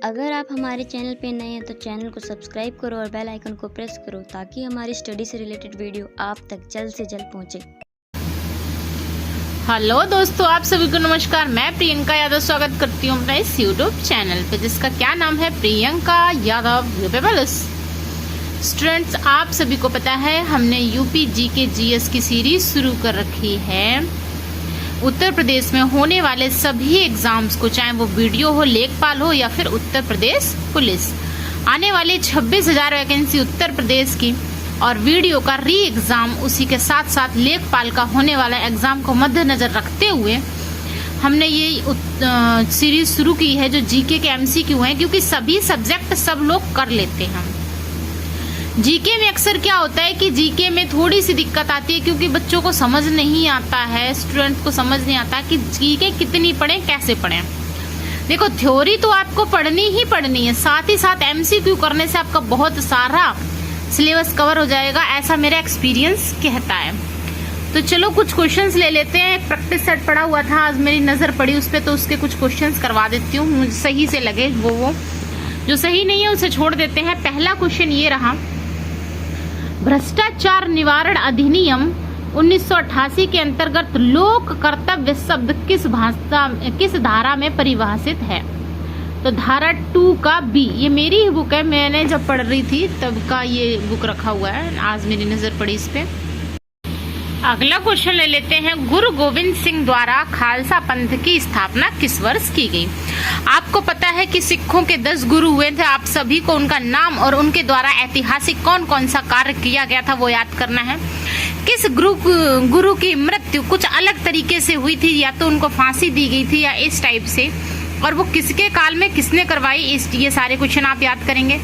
अगर आप हमारे चैनल पे नए हैं तो चैनल को सब्सक्राइब करो और बेल आइकन को प्रेस करो ताकि हमारी स्टडी से रिलेटेड वीडियो आप तक जल्द से जल्द पहुंचे। हेलो दोस्तों, आप सभी को नमस्कार। मैं प्रियंका यादव स्वागत करती हूँ अपने इस यूट्यूब चैनल पे जिसका क्या नाम है, प्रियंका यादव यूपीपीएस। स्टूडेंट्स, आप सभी को पता है हमने यूपी जीके जीएस की सीरीज शुरू कर रखी है। उत्तर प्रदेश में होने वाले सभी एग्जाम्स को, चाहे वो वीडियो हो, लेखपाल हो या फिर उत्तर प्रदेश पुलिस, आने वाली 26,000 वैकेंसी उत्तर प्रदेश की और वीडियो का री एग्जाम, उसी के साथ साथ लेखपाल का होने वाला एग्जाम को मद्देनजर रखते हुए हमने ये सीरीज शुरू की है जो जीके के एमसीक्यू हैं, क्योंकि सभी सब्जेक्ट सब लोग कर लेते हैं। जीके में अक्सर क्या होता है कि जीके में थोड़ी सी दिक्कत आती है क्योंकि बच्चों को समझ नहीं आता है, स्टूडेंट को समझ नहीं आता कि जीके कितनी पढ़ें, कैसे पढ़ें। देखो, थ्योरी तो आपको पढ़नी ही पढ़नी है, साथ ही साथ एमसीक्यू करने से आपका बहुत सारा सिलेबस कवर हो जाएगा, ऐसा मेरा एक्सपीरियंस कहता है। तो चलो कुछ क्वेश्चंस ले लेते हैं। एक प्रैक्टिस सेट पड़ा हुआ था, आज मेरी नजर पड़ी उस पर, तो उसके कुछ क्वेश्चंस करवा देती हूँ, मुझे सही से लगे। वो जो सही नहीं है उसे छोड़ देते हैं। पहला क्वेश्चन ये रहा, भ्रष्टाचार निवारण अधिनियम 1988 के अंतर्गत लोक कर्तव्य शब्द किस धारा में परिभाषित है? तो धारा 2 का बी। ये मेरी ही बुक है, मैंने जब पढ़ रही थी तब का ये बुक रखा हुआ है, आज मेरी नजर पड़ी इस पे। अगला क्वेश्चन ले लेते हैं, गुरु गोविंद सिंह द्वारा खालसा पंथ की स्थापना किस वर्ष की गई? आपको पता है कि सिखों के 10 गुरु हुए थे, आप सभी को उनका नाम और उनके द्वारा ऐतिहासिक कौन कौन सा कार्य किया गया था वो याद करना है। किस गुरु की मृत्यु कुछ अलग तरीके से हुई थी, या तो उनको फांसी दी गई थी या इस टाइप से, और वो किसके काल में किसने करवाई, ये सारे क्वेश्चन आप याद करेंगे।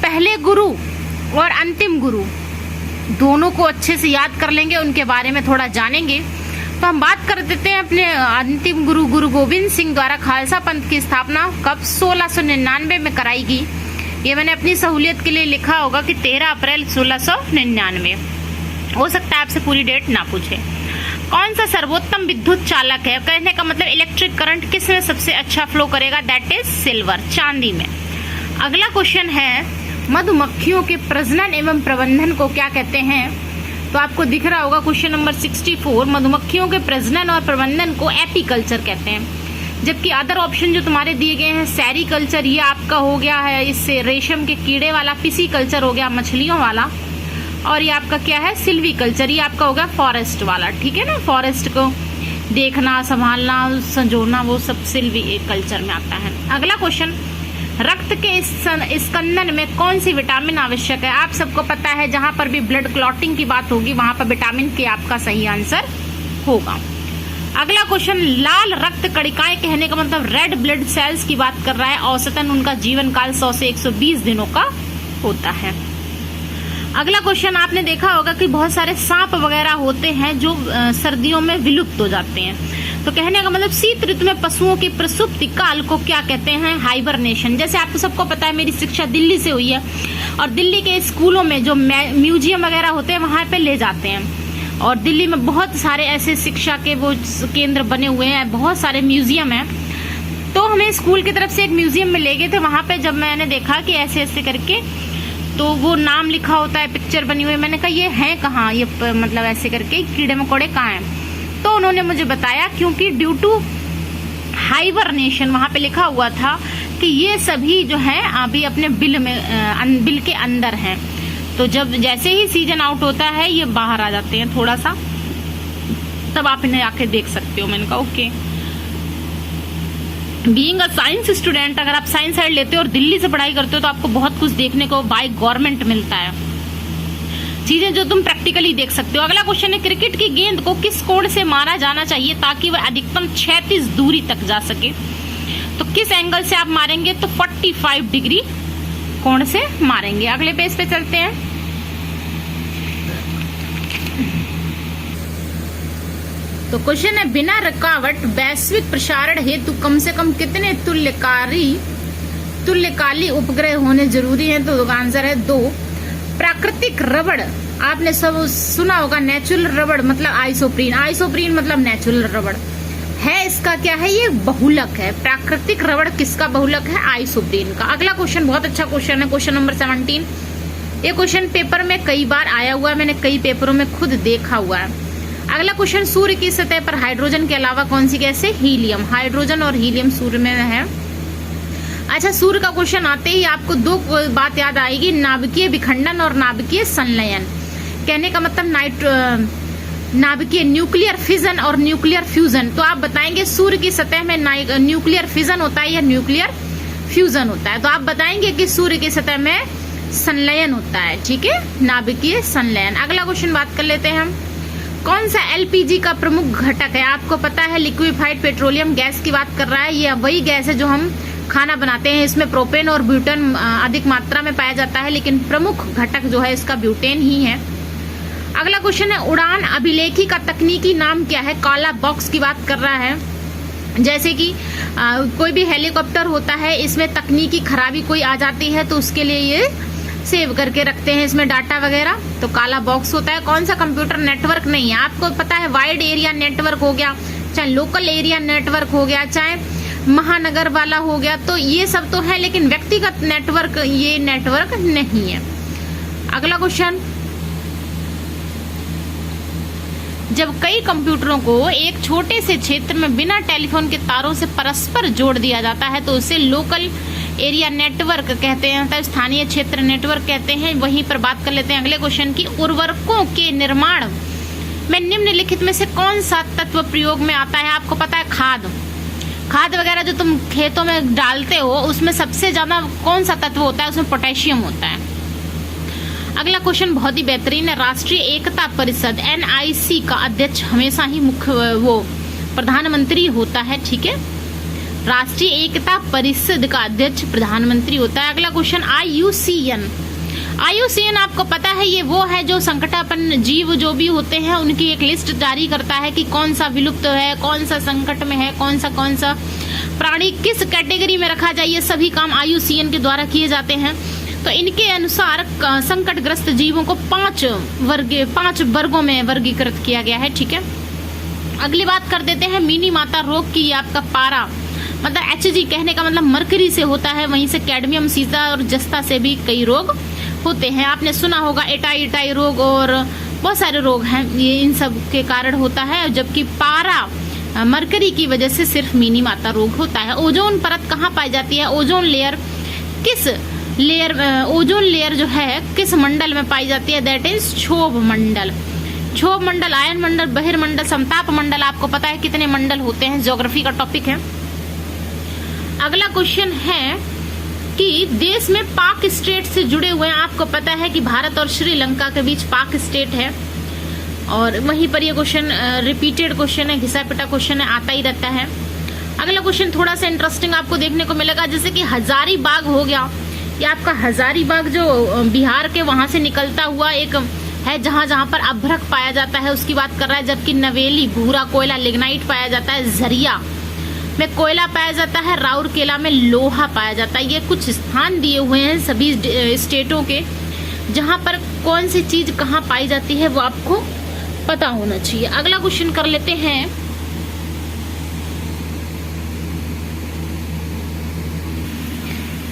पहले गुरु और अंतिम गुरु दोनों को अच्छे से याद कर लेंगे, उनके बारे में थोड़ा जानेंगे। तो हम बात कर देते हैं अपने अंतिम गुरु, गुरु गोविंद सिंह द्वारा खालसा पंथ की स्थापना कब 1699 में कराई गई। ये मैंने अपनी सहूलियत के लिए लिखा होगा कि 13 अप्रैल 1699। हो सकता है आपसे पूरी डेट ना पूछे। कौन सा सर्वोत्तम विद्युत चालक है? कहने का मतलब इलेक्ट्रिक करंट किस में सबसे अच्छा फ्लो करेगा? दैट इज सिल्वर, चांदी में। अगला क्वेश्चन है, मधुमक्खियों के प्रजनन एवं प्रबंधन को क्या कहते हैं? तो आपको दिख रहा होगा क्वेश्चन नंबर 64, मधुमक्खियों के प्रजनन और प्रबंधन को एपीकल्चर कहते हैं। जबकि अदर ऑप्शन जो तुम्हारे दिए गए हैं, सेरीकल्चर ये आपका हो गया है, इससे रेशम के कीड़े वाला, पिसीकल्चर हो गया मछलियों वाला, और ये आपका क्या है, सिल्वीकल्चर, ये आपका होगा फॉरेस्ट वाला। ठीक है ना, फॉरेस्ट को देखना, संभालना, संजोना, वो सब सिल्वीकल्चर में आता है। अगला क्वेश्चन, रक्त के स्कंदन में कौन सी विटामिन आवश्यक है? आप सबको पता है जहां पर भी ब्लड क्लॉटिंग की बात होगी वहां पर विटामिन के आपका सही आंसर होगा। अगला क्वेश्चन, लाल रक्त कणिकाएं कहने का मतलब रेड ब्लड सेल्स की बात कर रहा है। औसतन उनका जीवन काल 100 से 120 दिनों का होता है। अगला क्वेश्चन, आपने देखा होगा कि बहुत सारे सांप वगैरह होते हैं जो सर्दियों में विलुप्त हो जाते हैं। तो कहने का मतलब शीत ऋतु में पशुओं की प्रसुप्ति काल को क्या कहते हैं? हाइबरनेशन। जैसे आपको सबको पता है, मेरी शिक्षा दिल्ली से हुई है और दिल्ली के स्कूलों में जो म्यूजियम वगैरह होते हैं वहां पे ले जाते हैं, और दिल्ली में बहुत सारे ऐसे शिक्षा के वो केंद्र बने हुए हैं, बहुत सारे म्यूजियम है। तो हमें स्कूल की तरफ से एक म्यूजियम में ले गए थे, वहां पे जब मैंने देखा कि ऐसे ऐसे करके तो वो नाम लिखा होता है, पिक्चर बनी हुई, मैंने कहा ये है कहाँ, ये मतलब ऐसे करके कीड़े मकोड़े कहाँ हैं? तो उन्होंने मुझे बताया क्योंकि ड्यू टू हाइबरनेशन वहां पे लिखा हुआ था कि ये सभी जो हैं अभी अपने बिल के अंदर हैं। तो जब जैसे ही सीजन आउट होता है ये बाहर आ जाते हैं थोड़ा सा, तब आप इन्हें आके देख सकते हो। मैंने कहा okay. Being a science student, अगर आप साइंस साइड लेते हो और दिल्ली से पढ़ाई करते हो तो आपको बहुत कुछ देखने को बाय गवर्नमेंट मिलता है, चीजें जो तुम प्रैक्टिकली देख सकते हो। अगला क्वेश्चन है, क्रिकेट की गेंद को किस कोण से मारा जाना चाहिए ताकि वह अधिकतम 36 दूरी तक जा सके? तो किस एंगल से आप मारेंगे? तो 45 डिग्री कोण से मारेंगे। अगले पेज पे चलते हैं। तो क्वेश्चन है, बिना रुकावट वैश्विक प्रसारण हेतु कम से कम कितने तुल्यकाली उपग्रह होने जरूरी हैं? तो आंसर है 2। प्राकृतिक रबड़, आपने सब सुना होगा, नेचुरल रबड़ मतलब आइसोप्रीन, आइसोप्रीन मतलब नेचुरल रबड़। है इसका क्या है, ये बहुलक है। प्राकृतिक रबड़ किसका बहुलक है, आइसोप्रीन का। अगला क्वेश्चन बहुत अच्छा क्वेश्चन है, क्वेश्चन नंबर 17। ये क्वेश्चन पेपर में कई बार आया हुआ है, मैंने कई पेपरों में खुद देखा हुआ है। अगला क्वेश्चन, सूर्य की सतह पर हाइड्रोजन के अलावा कौन सी गैस है, हीलियम। हाइड्रोजन और हीलियम सूर्य में है। अच्छा, सूर्य का क्वेश्चन आते ही आपको दो बात याद आएगी, नाभिकीय विखंडन और नाभिकीय संलयन। कहने का मतलब नाभिकीय न्यूक्लियर फिजन और न्यूक्लियर फ्यूजन। तो आप बताएंगे सूर्य की सतह में न्यूक्लियर फिजन होता है या न्यूक्लियर फ्यूजन होता है। तो आप बताएंगे कि सूर्य की सतह में संलयन होता है, ठीक है, नाभिकीय संलयन। अगला क्वेश्चन बात कर लेते हैं हम, कौन सा एलपीजी का प्रमुख घटक है। आपको पता है लिक्विफाइड पेट्रोलियम गैस की बात कर रहा है, यह वही गैस है जो हम खाना बनाते हैं। इसमें प्रोपेन और ब्यूटेन अधिक मात्रा में पाया जाता है, लेकिन प्रमुख घटक जो है इसका ब्यूटेन ही है। अगला क्वेश्चन है, उड़ान अभिलेखी का तकनीकी नाम क्या है। काला बॉक्स की बात कर रहा है। जैसे कि कोई भी हेलीकॉप्टर होता है, इसमें तकनीकी खराबी कोई आ जाती है तो उसके लिए ये सेव करके रखते हैं इसमें डाटा वगैरह, तो काला बॉक्स होता है। कौन सा कंप्यूटर नेटवर्क नहीं है, आपको पता है वाइड एरिया नेटवर्क हो गया, चाहे लोकल एरिया नेटवर्क हो गया, चाहे महानगर वाला हो गया, तो ये सब तो है, लेकिन व्यक्तिगत नेटवर्क ये नेटवर्क नहीं है। अगला क्वेश्चन, जब कई कंप्यूटरों को एक छोटे से क्षेत्र में बिना टेलीफोन के तारों से परस्पर जोड़ दिया जाता है तो उसे लोकल एरिया नेटवर्क कहते हैं, मतलब स्थानीय क्षेत्र नेटवर्क कहते हैं। वहीं पर बात कर लेते हैं अगले क्वेश्चन की, उर्वरकों के निर्माण में निम्नलिखित में से कौन सा तत्व प्रयोग में आता है। आपको पता है खाद वगैरह जो तुम खेतों में डालते हो उसमें सबसे ज्यादा कौन सा तत्व होता है, उसमें पोटेशियम होता है। अगला क्वेश्चन बहुत ही बेहतरीन है, राष्ट्रीय एकता परिषद NIC का अध्यक्ष हमेशा ही मुख्य प्रधानमंत्री होता है, ठीक है। राष्ट्रीय एकता परिषद का अध्यक्ष प्रधानमंत्री होता है। अगला क्वेश्चन, IUCN आपको पता है ये वो है जो संकटापन्न जीव जो भी होते हैं उनकी एक लिस्ट जारी करता है कि कौन सा विलुप्त है, कौन सा संकट में है, कौन सा प्राणी किस कैटेगरी में रखा जाए, ये सभी काम IUCN के द्वारा किए जाते हैं। तो इनके अनुसार संकटग्रस्त जीवों को 5 वर्गों में वर्गीकृत किया गया है, ठीक है। अगली बात कर देते हैं मिनी माता रोग की। आपका पारा मतलब HG कहने का मतलब मरकरी से होता है, वहीं से कैडमियम, सीसा और जस्ता से भी कई रोग होते हैं। आपने सुना होगा एटाई रोग और बहुत सारे रोग हैं, ये इन सब के कारण होता है। जबकि पारा मरकरी की वजह से सिर्फ मिनी माता रोग होता है। ओजोन परत कहाँ पाई जाती है, ओजोन लेयर जो है किस मंडल में पाई जाती है, दैट इज क्षोभ मंडल, आयन मंडल, बहिर्मंडल, समताप मंडल। आपको पता है कितने मंडल होते हैं, ज्योग्राफी का टॉपिक है। अगला क्वेश्चन है कि देश में पाक स्टेट से जुड़े हुए हैं। आपको पता है कि भारत और श्रीलंका के बीच पाक स्टेट है, और वहीं पर ये क्वेश्चन रिपीटेड क्वेश्चन है, घिसा पिटा क्वेश्चन है, आता ही रहता है। अगला क्वेश्चन थोड़ा सा इंटरेस्टिंग आपको देखने को मिलेगा, जैसे कि हजारीबाग हो गया, ये आपका हजारीबाग जो बिहार के वहां से निकलता हुआ एक है जहां पर अभ्रक पाया जाता है, उसकी बात कर रहा है। जबकि नवेली भूरा कोयला लिग्नाइट पाया जाता है, झरिया में कोयला पाया जाता है, राउरकेला में लोहा पाया जाता है। ये कुछ स्थान दिए हुए हैं सभी स्टेटों के, जहां पर कौन सी चीज कहाँ पाई जाती है वो आपको पता होना चाहिए। अगला क्वेश्चन कर लेते हैं,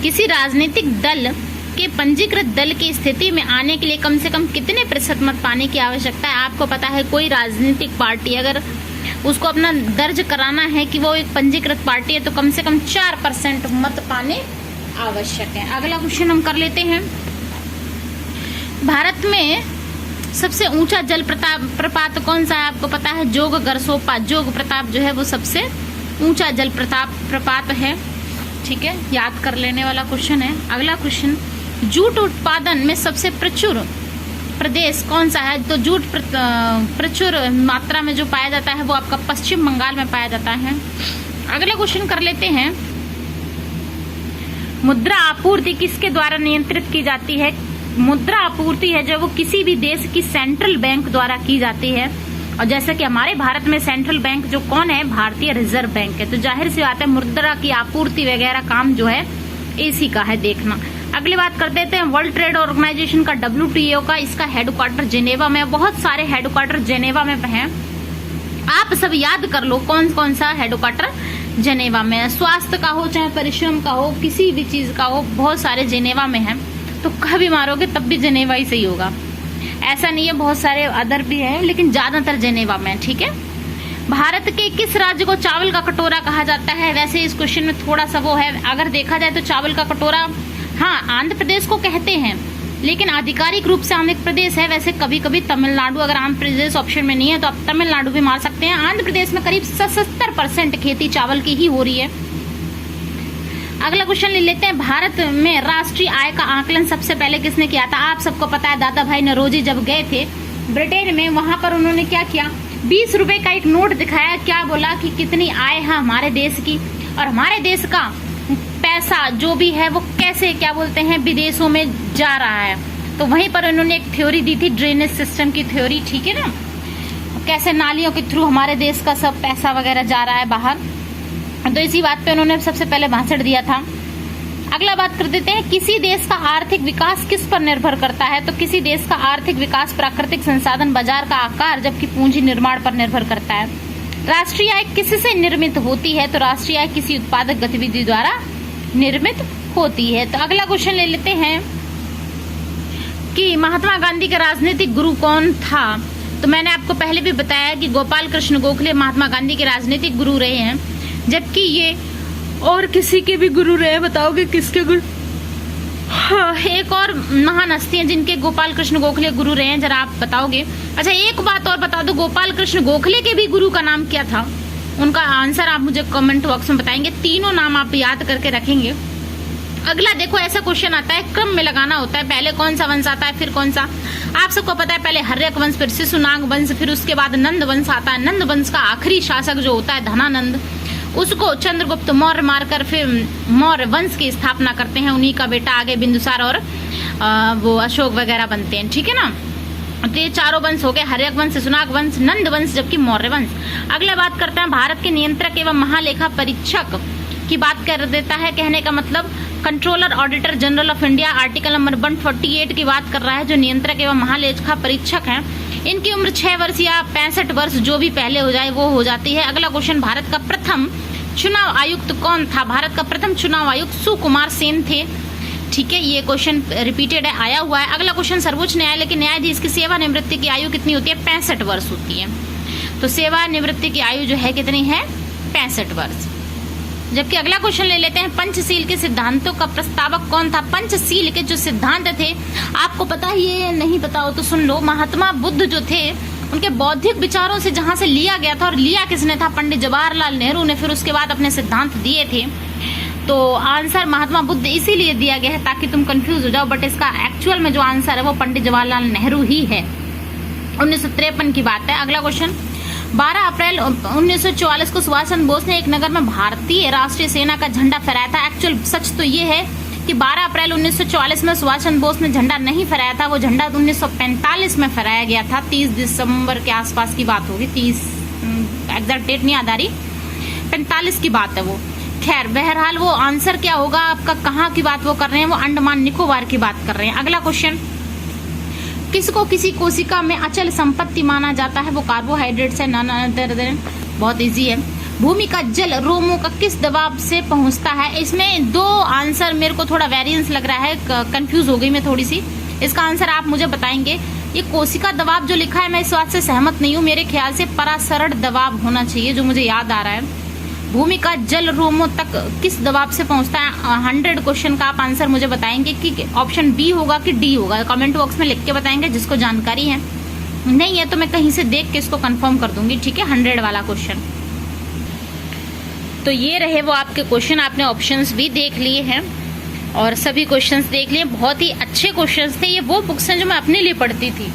किसी राजनीतिक दल के पंजीकृत दल की स्थिति में आने के लिए कम से कम कितने प्रतिशत मत पाने की आवश्यकता है। आपको पता है कोई राजनीतिक पार्टी अगर उसको अपना दर्ज कराना है कि वो एक पंजीकृत पार्टी है तो कम से कम 4% मत पाने आवश्यक है। अगला क्वेश्चन हम कर लेते हैं, भारत में सबसे ऊंचा जल प्रपात कौन सा है। आपको पता है जोग गरसोपा, जोग प्रताप जो है वो सबसे ऊंचा जल प्रपात है, ठीक है, याद कर लेने वाला क्वेश्चन है। अगला क्वेश्चन, जूट उत्पादन में सबसे प्रचुर प्रदेश कौन सा है। तो जूट प्रचुर मात्रा में जो पाया जाता है वो आपका पश्चिम बंगाल में पाया जाता है। अगला क्वेश्चन कर लेते हैं, मुद्रा आपूर्ति किसके द्वारा नियंत्रित की जाती है। मुद्रा आपूर्ति है जो वो किसी भी देश की सेंट्रल बैंक द्वारा की जाती है, और जैसा कि हमारे भारत में सेंट्रल बैंक जो कौन है, भारतीय रिजर्व बैंक है। तो जाहिर सी बात है मुद्रा की आपूर्ति वगैरह काम जो है इसी का है देखना। अगली बात कर देते हैं वर्ल्ड ट्रेड ऑर्गेनाइजेशन का, WTO का, इसका हेडक्वार्टर जेनेवा में, बहुत सारे हेडक्वार्टर जेनेवा में हैं। आप सब याद कर लो कौन कौन सा हेडक्वार्टर जेनेवा में है। स्वास्थ्य का हो चाहे परिश्रम का हो, किसी भी चीज का हो, बहुत सारे जेनेवा में हैं। तो कभी मारोगे तब भी जेनेवा ही सही होगा, ऐसा नहीं है, बहुत सारे अदर भी हैं, लेकिन ज्यादातर जेनेवा में। ठीक है। भारत के किस राज्य को चावल का कटोरा कहा जाता है? वैसे इस क्वेश्चन में थोड़ा सा वो है, अगर देखा जाए तो चावल का कटोरा हाँ आंध्र प्रदेश को कहते हैं, लेकिन आधिकारिक रूप से आंध्र प्रदेश है। वैसे कभी कभी तमिलनाडु, अगर आंध्र प्रदेश ऑप्शन में नहीं है तो आप तमिलनाडु भी मार सकते हैं। आंध्र प्रदेश में करीब 77% खेती चावल की ही हो रही है। अगला क्वेश्चन ले लेते हैं। भारत में राष्ट्रीय आय का आकलन सबसे पहले किसने किया था? आप सबको पता है, दादा भाई नौरोजी जब गए थे ब्रिटेन में, वहां पर उन्होंने क्या किया, 20 रुपए का एक नोट दिखाया। क्या बोला कि कितनी आय है हमारे देश की, और हमारे देश का पैसा जो भी है वो कैसे, क्या बोलते हैं, विदेशों में जा रहा है। तो वहीं पर उन्होंने एक थ्योरी दी थी, ड्रेनेज सिस्टम की थ्योरी। ठीक है ना, कैसे नालियों के थ्रू हमारे देश का सब पैसा वगैरह जा रहा है बाहर। तो इसी बात पे उन्होंने सबसे पहले भाषण दिया था। अगला बात कर देते हैं, किसी देश का आर्थिक विकास किस पर निर्भर करता है? तो किसी देश का आर्थिक विकास प्राकृतिक संसाधन, बाजार का आकार, जबकि पूंजी निर्माण पर निर्भर करता है। राष्ट्रीय आय किससे निर्मित होती है? तो राष्ट्रीय आय किसी उत्पादक गतिविधि द्वारा निर्मित होती है। तो अगला क्वेश्चन ले लेते हैं कि महात्मा गांधी का राजनीतिक गुरु कौन था? तो मैंने आपको पहले भी बताया कि गोपाल कृष्ण गोखले महात्मा गांधी के राजनीतिक गुरु रहे हैं, जबकि ये और किसी के भी गुरु रहे। बताओगे किसके गुरु? हाँ, एक और महान हस्ती हैं जिनके गोपाल कृष्ण गोखले गुरु रहे हैं, जरा आप बताओगे। अच्छा, एक बात और बता दो, गोपाल कृष्ण गोखले के भी गुरु का नाम क्या था? उनका आंसर आप मुझे कमेंट बॉक्स में बताएंगे। तीनों नाम आप याद करके रखेंगे। अगला देखो, ऐसा क्वेश्चन आता है, क्रम में लगाना होता है, पहले कौन सा वंश आता है फिर कौन सा। आप सबको पता है, पहले हर्यक वंश, फिर शिशुनाग वंश, फिर उसके बाद नंद वंश आता है। नंद वंश का आखिरी शासक जो होता है धनानंद, उसको चंद्रगुप्त मौर्य मारकर फिर मौर्य वंश की स्थापना करते हैं। उन्हीं का बेटा आगे बिंदुसार और वो अशोक वगैरह बनते हैं। ठीक है ना, तो ये चारों वंश हो गए, हर्यक वंश, शिशुनाग वंश, नंद वंश, जबकि मौर्य वंश। अगला बात करते हैं, भारत के नियंत्रक एवं महालेखा परीक्षक की बात कर देता है। कहने का मतलब controller auditor general of India article number 148 की बात कर रहा है। जो नियंत्रक एवं महालेखा परीक्षक हैं, इनकी उम्र 6 वर्ष या 65 वर्ष, जो भी पहले हो जाए वो हो जाती है। अगला क्वेश्चन, भारत का प्रथम चुनाव आयुक्त कौन था? भारत का प्रथम चुनाव आयुक्त सुकुमार सेन थे। ठीक है, ये क्वेश्चन रिपीटेड है, आया हुआ है। अगला क्वेश्चन, सर्वोच्च न्यायालय के न्यायाधीश की सेवानिवृत्ति की आयु कितनी होती है? 65 वर्ष होती है। तो सेवानिवृत्ति की आयु जो है कितनी है? 65 वर्ष। जबकि अगला क्वेश्चन ले लेते हैं, पंचशील के सिद्धांतों का प्रस्तावक कौन था? पंचशील के जो सिद्धांत थे, आपको पता ही है, नहीं पता हो तो सुन लो। महात्मा बुद्ध जो थे, उनके बौद्धिक विचारों से जहां से लिया गया था, और लिया किसने था? पंडित जवाहरलाल नेहरू ने। फिर उसके बाद अपने सिद्धांत दिए थे। तो आंसर महात्मा बुद्ध इसीलिए दिया गया है ताकि तुम कंफ्यूज हो जाओ, बट इसका एक्चुअल में जो आंसर है वो पंडित जवाहरलाल नेहरू ही है। 1953 की बात है। अगला क्वेश्चन, 12 अप्रैल 1944 को सुभाष चंद्र बोस ने एक नगर में भारतीय राष्ट्रीय सेना का झंडा फहराया था। एक्चुअल सच तो ये है कि 12 अप्रैल 1944 में सुभाष चंद्र बोस ने झंडा नहीं फहराया था, वो झंडा 1945 में फहराया गया था। 30 दिसंबर के आसपास की बात होगी, 30 एग्जैक्ट डेट नहीं याद आ रही, 45 की बात है वो। खैर बहरहाल वो आंसर क्या होगा आपका, कहाँ की बात वो कर रहे हैं? वो अंडमान निकोबार की बात कर रहे हैं। अगला क्वेश्चन, किसको किसी कोशिका में अचल संपत्ति माना जाता है? वो कार्बोहाइड्रेट्स है। बहुत इजी है। भूमि का जल रोमों का किस दबाव से पहुंचता है? इसमें 2 आंसर मेरे को थोड़ा वेरिएंस लग रहा है, कंफ्यूज हो गई मैं थोड़ी सी। इसका आंसर आप मुझे बताएंगे। ये कोशिका दबाव जो लिखा है, मैं इस बात से सहमत नहीं हूँ। मेरे ख्याल से परासरण दबाव होना चाहिए, जो मुझे याद आ रहा है। भूमि का जल रोमों तक किस दबाव से पहुंचता है? 100 क्वेश्चन का आप आंसर मुझे बताएंगे कि ऑप्शन बी होगा कि डी होगा। कमेंट बॉक्स में लिख के बताएंगे जिसको जानकारी है। नहीं है तो मैं कहीं से देख के इसको कंफर्म कर दूंगी। ठीक है, 100 वाला क्वेश्चन। तो ये रहे वो आपके क्वेश्चन, आपने ऑप्शंस भी देख लिए हैं और सभी क्वेश्चंस देख लिए। बहुत ही अच्छे क्वेश्चंस थे। ये वो बुक्स हैं जो मैं अपने लिए पढ़ती थी।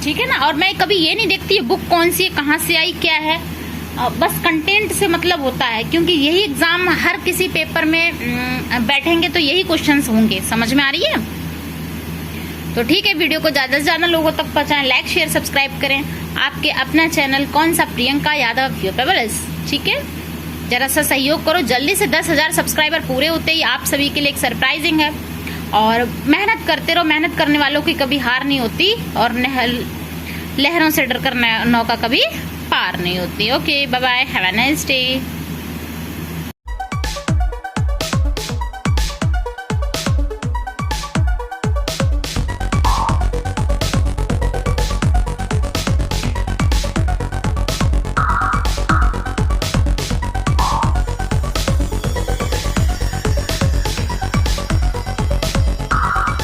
ठीक है ना, और मैं कभी ये नहीं देखती ये बुक कौन सी है, कहाँ से आई, क्या है। बस कंटेंट से मतलब होता है, क्योंकि यही एग्जाम हर किसी पेपर में बैठेंगे तो यही क्वेश्चंस होंगे। समझ में आ रही है? तो ठीक है, वीडियो को ज्यादा से ज्यादा लोगों तक पहुंचाएं, लाइक शेयर सब्सक्राइब करें। आपके अपना चैनल कौन सा, प्रियंका यादव यूट्यूबर्स। ठीक है, जरा सा सहयोग करो। जल्दी से 10,000 सब्सक्राइबर पूरे होते ही आप सभी के लिए एक सरप्राइजिंग है। और मेहनत करते रहो, मेहनत करने वालों की कभी हार नहीं होती, और लहरों से डरकर नौका कभी पार नहीं होती। Okay, bye bye, have a nice day.